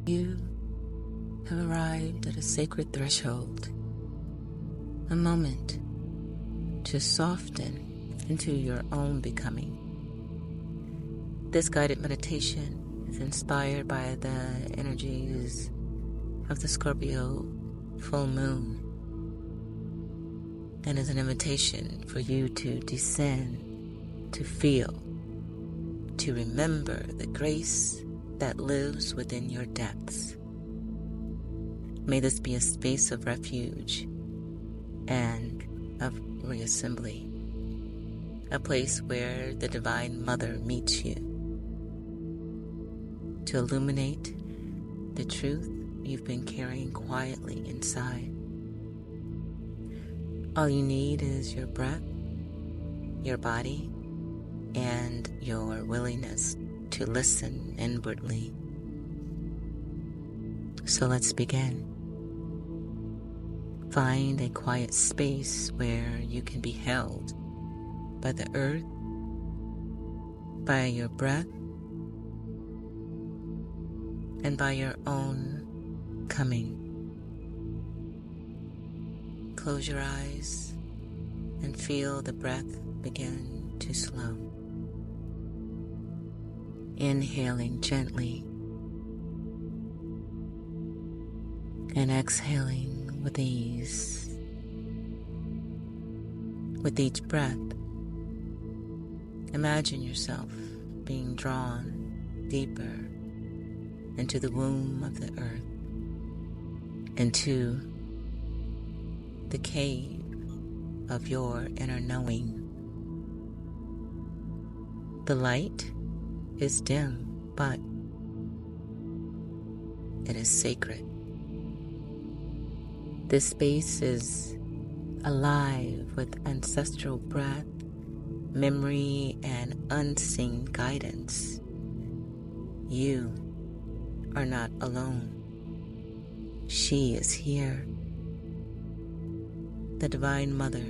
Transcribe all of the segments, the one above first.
You have arrived at a sacred threshold, a moment to soften into your own becoming. This guided meditation is inspired by the energies of the Scorpio full moon and is an invitation for you to descend, to feel, to remember the grace that lives within your depths. May this be a space of refuge and of reassembly, a place where the Divine Mother meets you to illuminate the truth you've been carrying quietly inside. All you need is your breath, your body, and your willingness to listen inwardly. So let's begin. Find a quiet space where you can be held by the earth, by your breath, and by your own coming. Close your eyes and feel the breath begin to slow. Inhaling gently and exhaling with ease. With each breath, imagine yourself being drawn deeper into the womb of the earth, into the cave of your inner knowing. The light is dim, but it is sacred. This space is alive with ancestral breath, memory, and unseen guidance. You are not alone. She is here. The Divine Mother,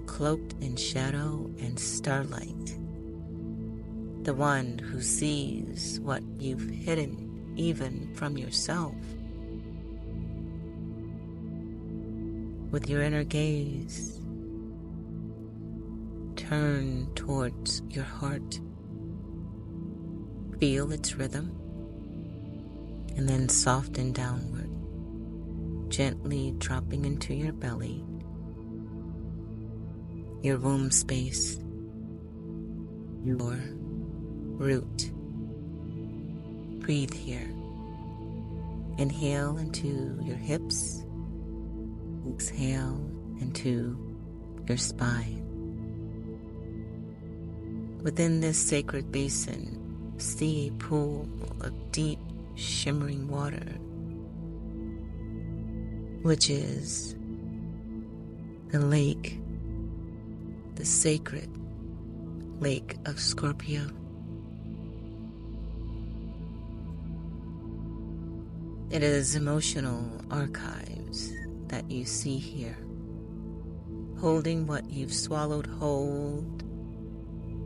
cloaked in shadow and starlight. The one who sees what you've hidden even from yourself. With your inner gaze, turn towards your heart. Feel its rhythm, and then soften downward, gently dropping into your belly, your womb space, your root. Breathe here. Inhale into your hips. Exhale into your spine. Within this sacred basin, see a pool of deep, shimmering water, which is the lake, the sacred lake of Scorpio. It is emotional archives that you see here, holding what you've swallowed whole,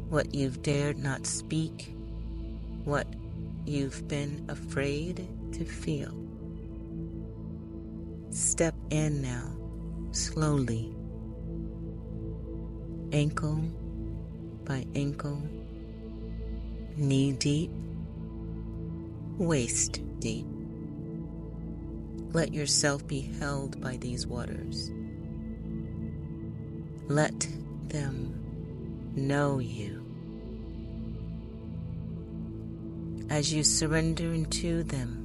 what you've dared not speak, what you've been afraid to feel. Step in now, slowly, ankle by ankle, knee deep, waist deep. Let yourself be held by these waters. Let them know you. As you surrender into them,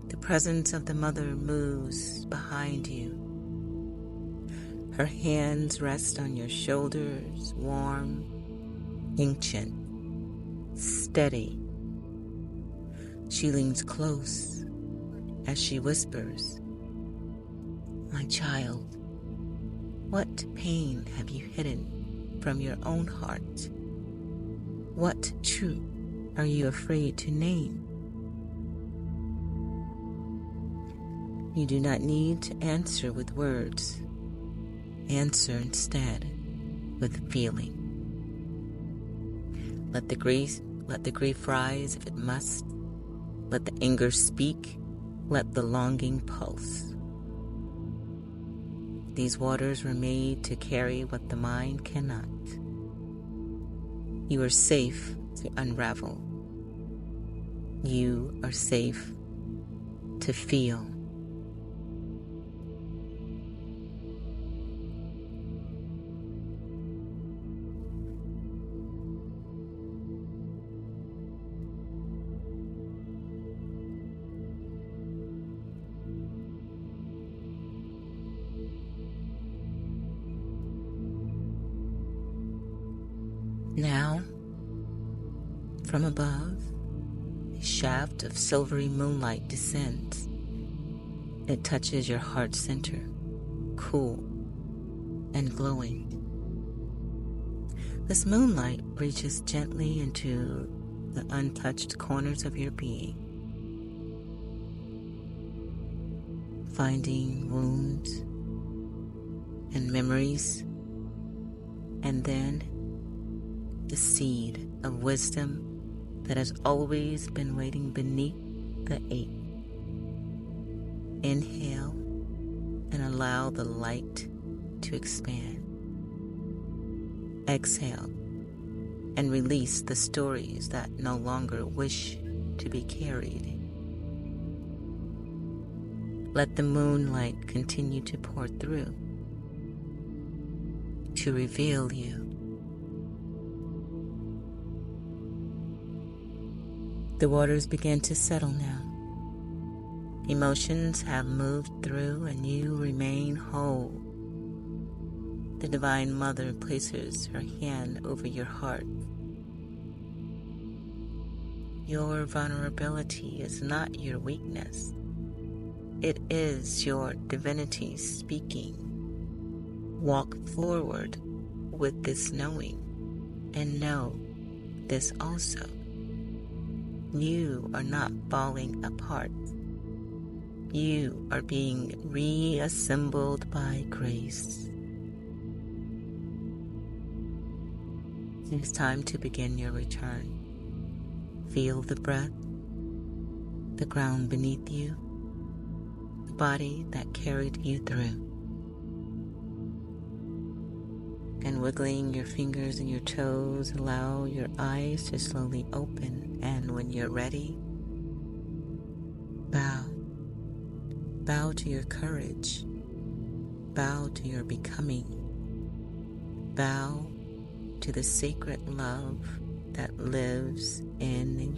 the presence of the Mother moves behind you. Her hands rest on your shoulders, warm, ancient, steady. She leans close as she whispers, "My child, what pain have you hidden from your own heart? What truth are you afraid to name? You do not need to answer with words. Answer instead with feeling. Let the grief rise if it must. Let the anger speak. Let the longing pulse. These waters were made to carry what the mind cannot. You are safe to unravel. You are safe to feel. Now, from above, a shaft of silvery moonlight descends. It touches your heart center, cool and glowing. This moonlight reaches gently into the untouched corners of your being, finding wounds and memories, and then the seed of wisdom that has always been waiting beneath the ache. Inhale and allow the light to expand. Exhale and release the stories that no longer wish to be carried. Let the moonlight continue to pour through to reveal you. The waters begin to settle now. Emotions have moved through and you remain whole. The Divine Mother places her hand over your heart. Your vulnerability is not your weakness. It is your divinity speaking. Walk forward with this knowing, and know this also. You are not falling apart. You are being reassembled by grace. It is time to begin your return. Feel the breath, the ground beneath you, the body that carried you through. And wiggling your fingers and your toes, allow your eyes to slowly open. And when you're ready, bow. Bow to your courage. Bow to your becoming. Bow to the sacred love that lives in